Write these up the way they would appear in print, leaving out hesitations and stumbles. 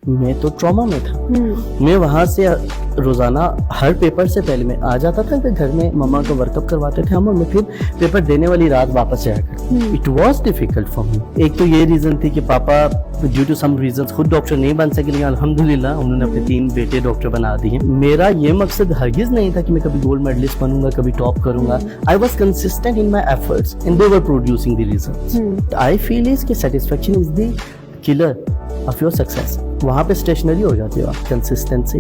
मैं तो ट्रॉमा में था। मैं वहाँ से रोजाना हर पेपर से पहले मैं आ जाता था कि घर में मम्मा को वर्कअप करवाते थे हम, और मैं फिर पेपर देने वाली रात वापस आया करता। It was difficult for me. एक तो ये रीजन थी कि पापा ड्यू टू सम रीजंस खुद डॉक्टर नहीं बन सके, लेकिन अल्हम्दुलिल्लाह उन्होंने अपने 3 बेटे डॉक्टर बना दिए। मेरा ये मकसद हरगिज नहीं था कि मैं कभी गोल्ड मेडलिस्ट बनूंगा, कभी टॉप करूंगा। I was consistent in my efforts and they were producing the results. I feel is कि satisfaction is the killer of your success. वहाँ पे स्टेशनरी हो जाती हो आप, कंसिस्टेंसी,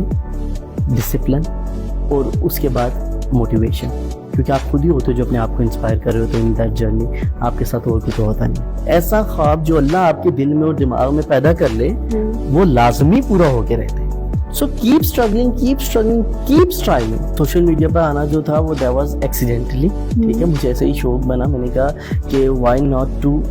डिसिप्लिन और उसके बाद मोटिवेशन, क्योंकि आप खुद ही होते हो जो अपने आप को इंस्पायर कर रहे होते हो इन दैट जर्नी। आपके साथ और कुछ होता नहीं। ऐसा ख्वाब जो अल्लाह आपके दिल में और दिमाग में पैदा कर ले वो लाजमी पूरा होके रहते हैं। So keep struggling, keep struggling, keep striving. Social media पर आना जो था वो दैट वाज एक्सीडेंटली, ठीक है। मुझे ऐसे ही शौक बना, मैंने कहा कि why not to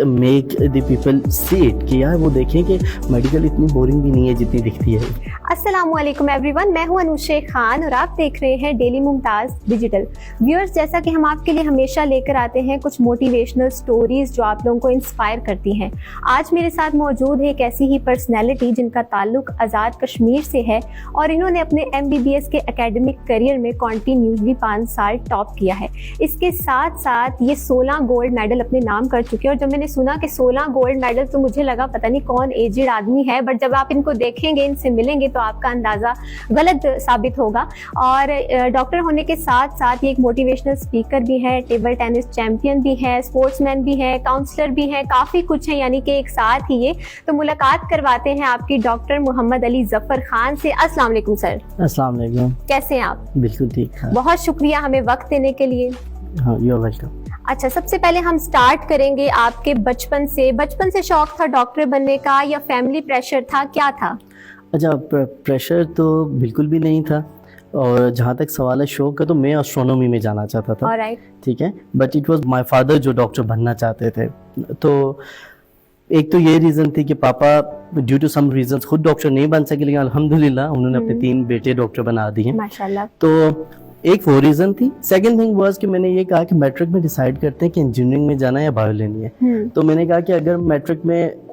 make the people see it, कि यार वो देखें कि मेडिकल इतनी बोरिंग भी नहीं है जितनी दिखती है। अस्सलामुअलैकुम एवरीवन, मैं हूं अनुशे खान और आप देख रहे हैं डेली मुमताज डिजिटल। व्यूअर्स, जैसा कि हम आपके लिए हमेशा लेकर आते हैं कुछ मोटिवेशनल स्टोरीज जो आप लोगों को इंस्पायर करती हैं। आज मेरे साथ मौजूद है एक ऐसी ही पर्सनैलिटी जिनका ताल्लुक आज़ाद कश्मीर से है और इन्होंने अपने MBBS के एकेडमिक करियर में कॉन्टीन्यूसली 5 साल टॉप किया है। इसके साथ साथ ये 16 गोल्ड मेडल अपने नाम कर चुके हैं। और जब मैंने सुना कि 16 गोल्ड मेडल तो मुझे लगा पता नहीं कौन एजेड आदमी है, बट जब आप इनको देखेंगे, इनसे मिलेंगे तो आपका अंदाज़ा गलत साबित होगा। और डॉक्टर होने के साथ साथ ये एक मोटिवेशनल स्पीकर भी है, टेबल टेनिस चैंपियन भी है, स्पोर्ट्समैन भी है, काउंसलर भी है, काफ़ी कुछ है, यानी कि एक साथ ही ये। तो मुलाकात करवाते हैं आपकी डॉक्टर मोहम्मद अली जफर खान से। अस्सलाम वालेकुम सर। अस्सलाम वालेकुम। कैसे हैं आप? बिल्कुल ठीक है। बहुत शुक्रिया हमें वक्त देने के लिए। हाँ, यू आर वेलकम। अच्छा, सबसे पहले हम स्टार्ट करेंगे आपके बचपन से। बचपन से शौक था डॉक्टर बनने का या फैमिली प्रेशर था, क्या था? अच्छा, प्रेशर तो बिल्कुल भी नहीं था, और जहाँ तक सवाल है शौक का, तो मैं एस्ट्रोनॉमी में जाना चाहता था। ऑलराइट, ठीक है, but it was my father जो डॉक्टर बनना चाहते थे। तो एक तो ये रीज़न थी कि पापा ड्यू टू सम रीजंस खुद डॉक्टर नहीं बन सके, लेकिन अल्हम्दुलिल्लाह उन्होंने अपने 3 बेटे डॉक्टर बना दिए माशाल्लाह। तो एक वो रीजन थी। सेकंड थिंग वाज कि मैंने ये कहा कि मैट्रिक में डिसाइड करते हैं कि इंजीनियरिंग में जाना है या बायो लेनी है। तो मैंने कहा कि अगर मैट्रिक में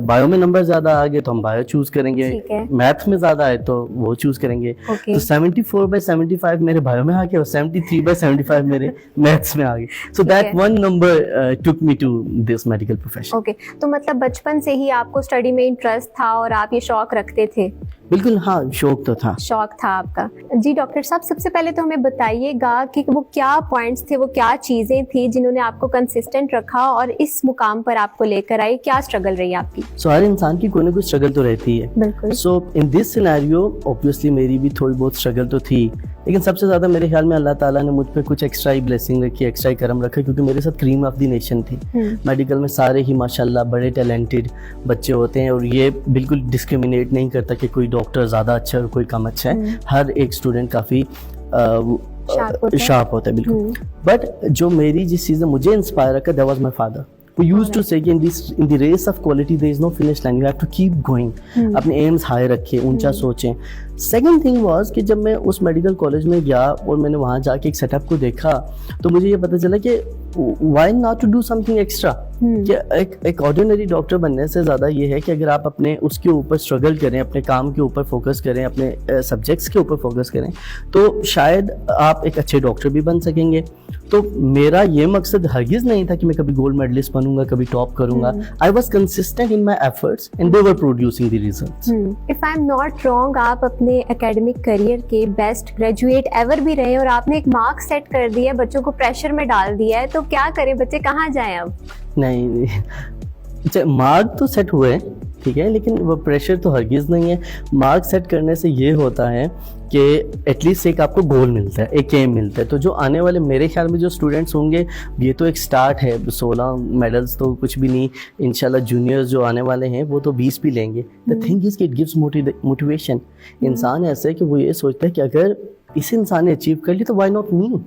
बायो में नंबर ज्यादा आ गए तो हम बायो चूज करेंगे, मैथ्स में ज्यादा आए तो वो चूज करेंगे। तो 74/75 मेरे बायो में आ गए और 73/75 मेरे मैथ्स में आ गए। So that one number took me to this medical profession. Okay, तो मतलब बचपन से ही आपको स्टडी में इंटरेस्ट था और आप ये शौक रखते थे? बिल्कुल, हाँ, शौक तो था। शौक था आपका। जी डॉक्टर साहब, सबसे पहले तो हमें बताइएगा कि वो क्या पॉइंट्स थे, वो क्या चीजें थी जिन्होंने आपको कंसिस्टेंट रखा और इस मुकाम पर आपको लेकर आई? क्या स्ट्रगल रही आपकी? सो हर इंसान की कोई ना कोई स्ट्रगल तो रहती है। बिल्कुल। सो इन दिस सिनेरियो ऑब्वियसली मेरी भी थोड़ी बहुत स्ट्रगल तो थी, लेकिन सबसे ज्यादा मेरे ख्याल में अल्लाह ताला ने मुझ पे कुछ एक्स्ट्रा ही ब्लेसिंग रखी, एक्स्ट्रा ही करम रखा, क्योंकि मेरे साथ क्रीम ऑफ द नेशन थी। मेडिकल में सारे ही माशाल्लाह बड़े टैलेंटेड बच्चे होते हैं, और ये बिल्कुल डिस्क्रिमिनेट नहीं करता कि कोई डॉक्टर ज्यादा अच्छा है और कोई कम अच्छा है। हर एक स्टूडेंट काफी शार्प होता है, बिल्कुल। बट जो मेरी जिस चीज़ ने मुझे इंस्पायर रखा, that was my father. We used to say कि in the race of quality there is no finish line, you have to keep going। अपने एम्स हाई रखें, ऊंचा सोचें। सेकंड थिंग वाज कि जब मैं उस मेडिकल कॉलेज में गया और मैंने वहाँ जाके एक सेटअप को देखा, तो मुझे ये पता चला कि why not to do something extra। कि एक ऑर्डिनरी डॉक्टर बनने से ज़्यादा ये है कि अगर आप अपने उसके ऊपर स्ट्रगल करें, अपने काम के ऊपर फोकस करें, अपने सब्जेक्ट्स के ऊपर फोकस करें, तो शायद आप एक अच्छे डॉक्टर भी बन सकेंगे। तो मेरा ये मकसद हरगिज नहीं था कि मैं कभी गोल्ड मेडलिस्ट बनूंगा, कभी टॉप करूंगा। I was consistent in my efforts and they were producing the results. If I am not wrong, आप अपने एकेडमिक करियर के बेस्ट ग्रेजुएट एवर भी रहे और आपने एक मार्क सेट कर दिया है, बच्चों को प्रेशर में डाल दिया है, तो क्या करें, बच्चे कहाँ जाएं अब? नहीं, मार्क तो सेट हुए, ठीक है, लेकिन वो प्रेशर तो हरगिज़ नहीं है। मार्क सेट करने से ये होता है कि एटलीस्ट एक आपको गोल मिलता है, एक एम मिलता है। तो जो आने वाले मेरे ख्याल में जो स्टूडेंट्स होंगे, ये तो एक स्टार्ट है। 16 मेडल्स तो कुछ भी नहीं, इंशाल्लाह जूनियर्स जो आने वाले हैं वो तो 20 भी लेंगे। द थिंग इज कि इट गिव्स मोटिवेशन। इंसान ऐसा है कि वो ये सोचता है कि अगर इस इंसान ने अचीव कर लिया तो व्हाई नॉट मी।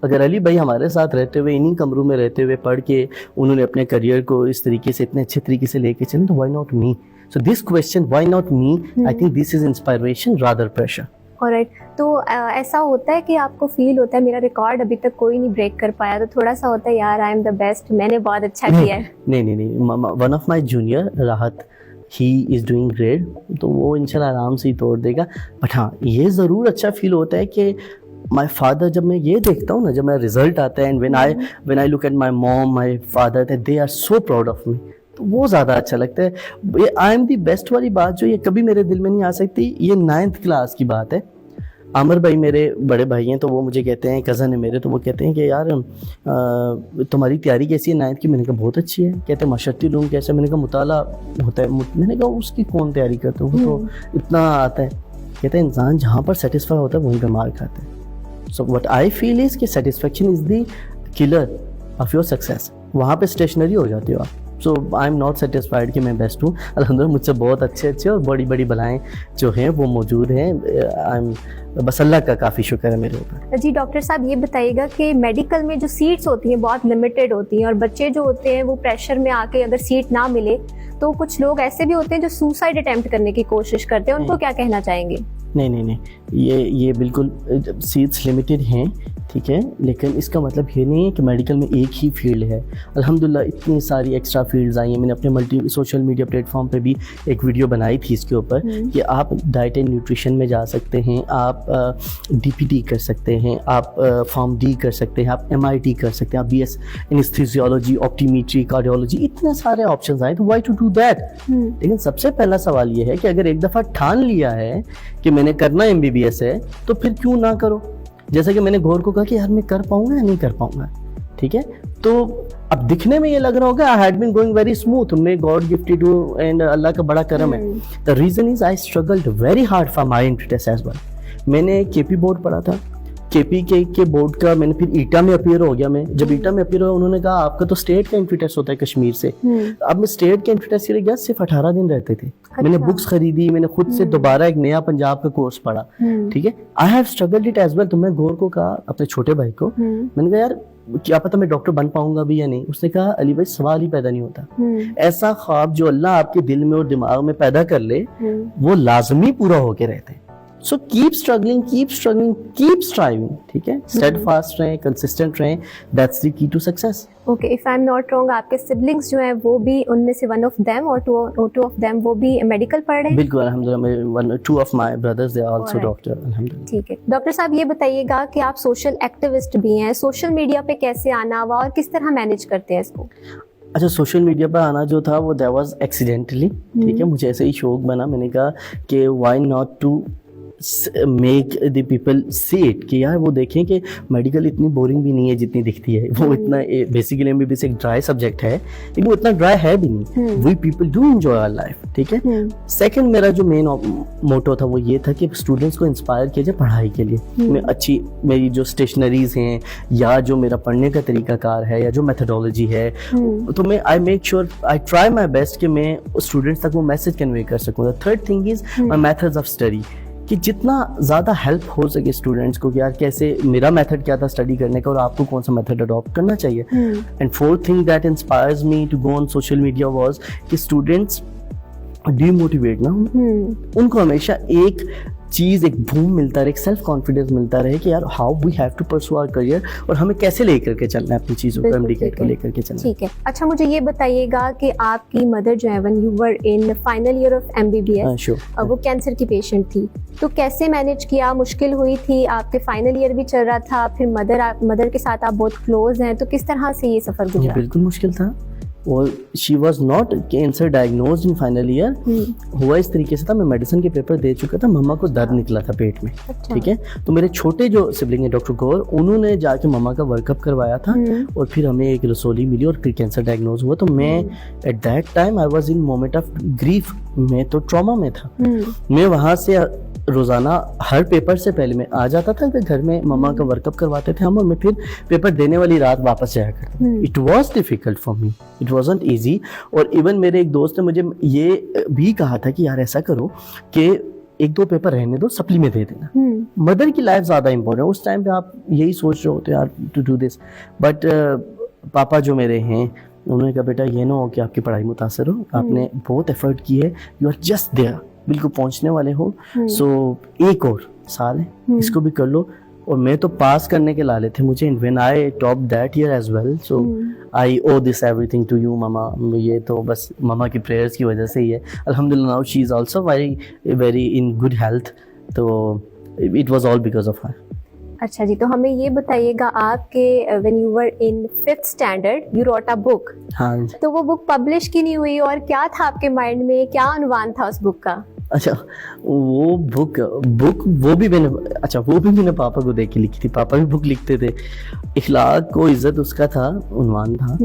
अगर अली भाई हमारे साथ रहते हुए, इन्हीं कमरों में रहते हुए पढ़ के उन्होंने अपने करियर को इस तरीके से, इतने अच्छे तरीके से लेके चले, तो why not me. So this question why not me, I think this is inspiration rather pressure. Alright, तो ऐसा होता है कि आपको फील होता है मेरा रिकॉर्ड अभी तक कोई नहीं ब्रेक कर पाया, तो थोड़ा सा होता है यार आई एम द बेस्ट, मैंने बहुत अच्छा किया है? नहीं, वन ऑफ माय जूनियर राहत, ही इज़ डूइंग ग्रेट, तो वो इंशाल्लाह आराम से ही तोड़ देगा। बट हाँ, ये ज़रूर अच्छा फील होता है कि माई फादर, जब मैं ये देखता हूँ ना, जब मेरा रिजल्ट आता है, and when I look at my mom, my father, they are so proud of me, तो वो ज़्यादा अच्छा लगता है। ये आई एम दी बेस्ट वाली बात जो ये कभी मेरे दिल में नहीं आ सकती, ये 9th क्लास की बात है। आमिर भाई मेरे बड़े भाई हैं, तो वो मुझे कहते हैं, कज़न है मेरे, तो वो कहते हैं कि यार तुम्हारी तैयारी कैसी है 9th की? मैंने कहा बहुत अच्छी है। कहते हैं माशर्ती रूम कैसे? मैंने कहा मुताला होता है। मैंने कहा उसकी कौन तैयारी करता है, वो तो इतना आता है। कहते हैं इंसान जहाँ पर सेटिस्फाई होता है वहीं पर मार खाता है। So what I feel is कि satisfaction is the killer of your success. वहाँ पे स्टेशनरी हो जाती हो आप। So I am not satisfied कि मैं बेस्ट हूँ। अल्हम्दुलिल्लाह मुझसे बहुत अच्छे और बड़ी बड़ी बलाएँ जो हैं वो मौजूद हैं। आई एम बस अल्लाह का काफ़ी शुक्र है मेरे ऊपर। जी डॉक्टर साहब, ये बताइएगा कि मेडिकल में जो सीट्स होती हैं बहुत लिमिटेड होती हैं, और बच्चे जो होते हैं वो प्रेशर में आके अगर सीट ना मिले तो कुछ लोग ऐसे भी होते हैं जो सुसाइड अटेम्प्ट करने की कोशिश करते हैं, उनको क्या कहना चाहेंगे? नहीं, ये बिल्कुल सीट्स लिमिटेड हैं, ठीक है, लेकिन इसका मतलब ये नहीं है कि मेडिकल में एक ही फील्ड है। अल्हम्दुलिल्लाह इतनी सारी एक्स्ट्रा फील्ड्स आई हैं। मैंने अपने सोशल मीडिया प्लेटफॉर्म पे भी एक वीडियो बनाई थी इसके ऊपर कि आप डाइट एंड न्यूट्रिशन में जा सकते हैं, आप DPT कर सकते हैं, आप फार्म डी कर सकते हैं, आप MIT कर सकते हैं, आप BS एनेस्थीसियोलॉजी, ऑप्टीमेट्री, कार्डियोलॉजी, इतने सारे ऑप्शंस आए, तो व्हाई टू डू दैट? लेकिन सबसे पहला सवाल ये है कि अगर एक दफ़ा ठान लिया है कि मैंने करना MBBS है, तो फिर क्यों ना करो? जैसे कि मैंने गौर को कहा कि यार मैं कर पाऊंगा या नहीं कर पाऊंगा, ठीक है। तो अब दिखने में ये लग रहा होगा I had been going very smooth, मैं गॉड गिफ्टेड हूँ एंड अल्लाह का बड़ा करम है। The reason is I struggled very hard for my entry as well. मैंने KP बोर्ड पढ़ा था, KP के बोर्ड का मैंने फिर ईटा में अपीयर हो गया। मैं जब ईटा में अपीयर हुआ, उन्होंने कहा आपका तो स्टेट का एंट्री टेस्ट होता है कश्मीर से। अब मैं स्टेट के एंट्री टेस्ट के लिए गया, सिर्फ 18 दिन रहते थे। मैंने बुक्स खरीदी, मैंने खुद से दोबारा एक नया पंजाब का कोर्स पढ़ा, ठीक है। I have struggled it as well. तो मैं गौर को कहा, अपने छोटे भाई को, मैंने कहा यार क्या पता मैं डॉक्टर बन पाऊंगा भी या नहीं। उसने कहा अली भाई सवाल ही पैदा नहीं होता। ऐसा ख्वाब जो अल्लाह आपके दिल में और दिमाग में पैदा कर ले वो लाजमी पूरा होके रहते हैं। So keep struggling, keep striving, ठीक है। Steadfast रहें, consistent रहें, that's the key to success. Okay, if I'm not wrong, आपके siblings जो हैं वो भी उनमें से one of them or two of them वो भी मेडिकल पढ़ रहे हैं? बिल्कुल अल्हम्दुलिल्लाह, 2 of my brothers they are also doctor, अल्हम्दुलिल्लाह। ठीक है डॉक्टर साहब, ये बताइएगा कि आप सोशल एक्टिविस्ट भी हैं, सोशल मीडिया पे कैसे आना हुआ और किस तरह मैनेज करते हैं इसको? अच्छा, सोशल मीडिया पर आना जो था वो दैट वाज एक्सीडेंटली, ठीक है। मुझे ऐसे ही शौक बना, मैंने कहा कि why not to make the people see it, कि यार वो देखें कि मेडिकल इतनी बोरिंग भी नहीं है जितनी दिखती है। वो इतना बेसिकली MBBS एक ड्राई सब्जेक्ट है, लेकिन वो इतना ड्राई है भी नहीं। We people do enjoy our life, ठीक है। सेकंड मेरा जो मेन मोटो था वो ये था कि स्टूडेंट्स को इंस्पायर किया जाए पढ़ाई के लिए। मैं अच्छी मेरी जो स्टेशनरीज हैं या जो मेरा पढ़ने का तरीकाकार है या जो मेथडोलॉजी है, तो मैं I make sure I try my best कि मैं स्टूडेंट्स तक वो मैसेज कन्वे कर सकूँ। The third thing is my methods of study, कि जितना ज़्यादा हेल्प हो सके स्टूडेंट्स को कि यार कैसे मेरा मेथड क्या था स्टडी करने का और आपको कौन सा मेथड अडॉप्ट करना चाहिए। And fourth thing that inspires me to go on social media was कि स्टूडेंट्स डीमोटिवेट ना हो, उनको हमेशा एक चीज, एक बूम मिलता रहे, एक सेल्फ कॉन्फिडेंस मिलता रहे कि यार how we have to pursue our career और हमें कैसे लेकर के चलना है अपनी चीजों को, MD-CAT को लेकर के चलना। ठीक है। अच्छा, मुझे ये बताइएगा कि आपकी मदर जो है when you were in final year of MBBS वो कैंसर की पेशेंट थी, तो कैसे मैनेज किया? मुश्किल हुई थी? आपके फाइनल ईयर भी चल रहा था, फिर मदर के साथ आप बहुत क्लोज हैं, तो किस तरह से ये सफर गुजरा? बिल्कुल मुश्किल था। और she was not cancer diagnose in final year. हुआ इस तरीके से था, मैं मेडिसिन के पेपर दे चुका था, मम्मा को दर्द निकला था पेट में, ठीक है। तो मेरे छोटे जो सिबलिंग है डॉक्टर गौर, उन्होंने जाके मम्मा का वर्कअप करवाया था और फिर हमें एक रसोली मिली और फिर कैंसर डायग्नोज हुआ। तो मैं at that time I was in moment of grief, मैं तो ट्रॉमा में था। मैं वहाँ से रोजाना हर पेपर से पहले मैं आ जाता था कि घर में मम्मा का वर्कअप करवाते थे हम, और मैं फिर पेपर देने वाली रात वापस जाया करता। It was difficult for me, it wasn't easy. और इवन मेरे एक दोस्त ने मुझे ये भी कहा था कि यार ऐसा करो कि 1-2 पेपर रहने दो, सप्ली में दे देना। मदर की लाइफ ज्यादा इंपॉर्टेंट, उस टाइम पे आप यही सोच रहे होते यार टू डू दिस। बट पापा जो मेरे हैं उन्होंने कहा बेटा ये ना हो कि आपकी पढ़ाई मुतासर हो, आपने बहुत एफर्ट की है, यू आर जस्ट देयर, बिल्कुल पहुंचने वाले हो। सो एक और साल है, इसको भी कर लो, और मैं तो पास करने के लाले थे मुझे, when I top that year as well, so I owe this everything to you mama. ये तो बस मामा की प्रेयर्स की वजह से ही है। अल्हम्दुलिल्लाह now she is also very very in good health, तो it was all because of her. अच्छा जी, तो हमें ये बताइएगा आपके when you were in 5th standard you wrote a book, हाँ तो वो बुक पब्लिश क्यों नहीं हुई और क्या था आपके माइंड में, क्या अनुमान था उस बुक का? अच्छा, वो बुक वो भी मैंने पापा को देख के लिखी थी। पापा भी बुक लिखते थे, इखलाक को इज्जत उसका था, उन्वान था।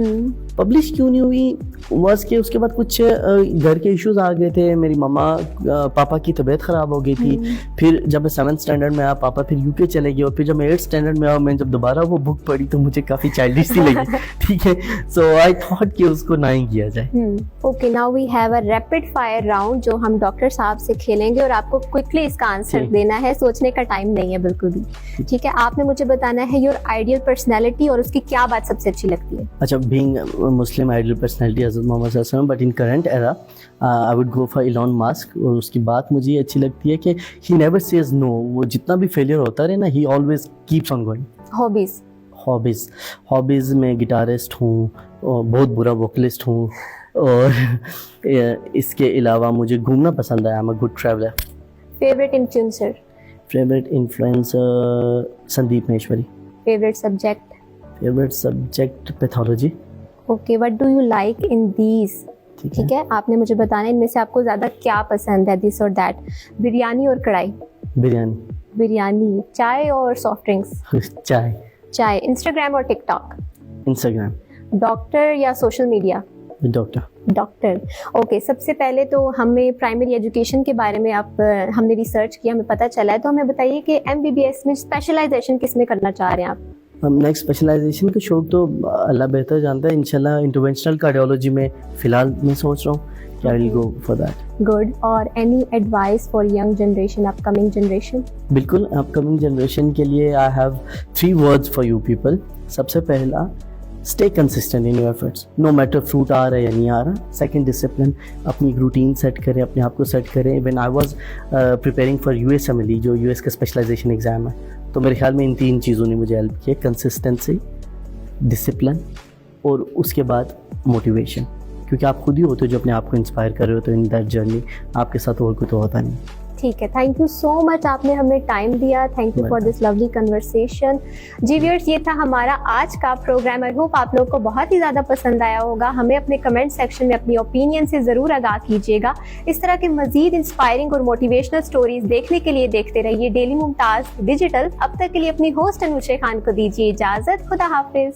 पब्लिश क्यों नहीं हुई बस कि उसके बाद कुछ घर के इश्यूज आ गए थे, मेरी पापा की तबीयत खराब हो गई थी। फिर जब मैं 7th स्टैंडर्ड में आया पापा फिर यूके चले गए, और फिर जब मैं 8th स्टैंडर्ड में आया मैं जब दोबारा वो बुक पढ़ी तो मुझे काफी चाइल्डिश सी लगी। ठीक है, सो आई थॉट कि उसको ना ही किया जाए। Okay, now we have a rapid fire round जो हम डॉक्टर साहब से खेलेंगे और आपको क्विकली इसका आंसर देना है, सोचने का टाइम नहीं है बिल्कुल भी। ठीक है, आपने मुझे बताना है योर आइडियल पर्सनैलिटी और उसकी क्या बात सबसे अच्छी लगती है। अच्छा, बीइंग मुस्लिम आइडियल पर्सनैलिटी हज़रत मोहम्मद सल्लल्लाहु अलैहि वसल्लम, but in current era I would go for Elon Musk. और उसकी बात मुझे ये अच्छी लगती है कि ही नेवर सेज नो, वो जितना भी फेलियर होता रहे ना, ही always keeps on going. Hobbies में गिटारिस्ट हूँ और बहुत बुरा वोकलिस्ट हूँ, और इसके अलावा मुझे घूमना पसंद है। I am a good traveller. Favourite influencer? Favourite influencer Sandeep Maheshwari. Favourite subject? Favourite subject pathology. Okay, what do you like in these? ठीक है, आपने मुझे बताना है इनमें से आपको ज्यादा क्या पसंद है, दिस और दैट। बिरयानी और कढ़ाई? बिरयानी। चाय और सॉफ्ट ड्रिंक्स? चाय। इंस्टाग्राम और टिकटॉक? इंस्टाग्राम। डॉक्टर या सोशल मीडिया? डॉक्टर। ओके, सबसे पहले तो हमें प्राइमरी एजुकेशन के बारे में हमने रिसर्च किया, हमें पता चला है, तो हमें बताइए कि MBBS में स्पेशलाइजेशन किस में करना चाह रहे हैं आप? हम नेक्स्ट स्पेशलाइजेशन का शौक तो अल्लाह बेहतर जानता है, इंशाल्लाह इंटरवेंशनल कार्डियोलॉजी में फिलहाल मैं सोच रहा हूँ कि I will go for that. Good. और any advice for young generation, upcoming generation? बिल्कुल, अपकमिंग जनरेशन के लिए I have 3 words for you people. सबसे पहला, stay consistent in your efforts, no matter fruit आ रहा है या नहीं आ रहा। सेकंड, डिसिप्लिन, अपनी रूटीन सेट करें, अपने आप को सेट करें। When I was preparing for USMLE, जो US का स्पेशलाइजेशन एग्जाम है, तो मेरे ख्याल में इन 3 चीज़ों ने मुझे हेल्प किया, कंसिस्टेंसी, डिसिप्लिन और उसके बाद मोटिवेशन, क्योंकि आप खुद ही होते हो जो अपने आप को इंस्पायर कर रहे हो, तो इन दैट जर्नी आपके साथ और कोई तो होता नहीं। ठीक है, थैंक यू सो मच, आपने हमें टाइम दिया। Thank you for this lovely conversation. जी व्यूअर्स, ये था हमारा आज का प्रोग्राम। आई होप आप लोग को बहुत ही ज़्यादा पसंद आया होगा। हमें अपने कमेंट सेक्शन में अपनी ओपिनियन से ज़रूर आगाह कीजिएगा। इस तरह के मजीद इंस्पायरिंग और मोटिवेशनल स्टोरीज देखने के लिए देखते रहिए डेली मुमताज़ डिजिटल। अब तक के लिए अपनी होस्ट अनुशे खान को दीजिए इजाज़त। खुदा हाफिज़।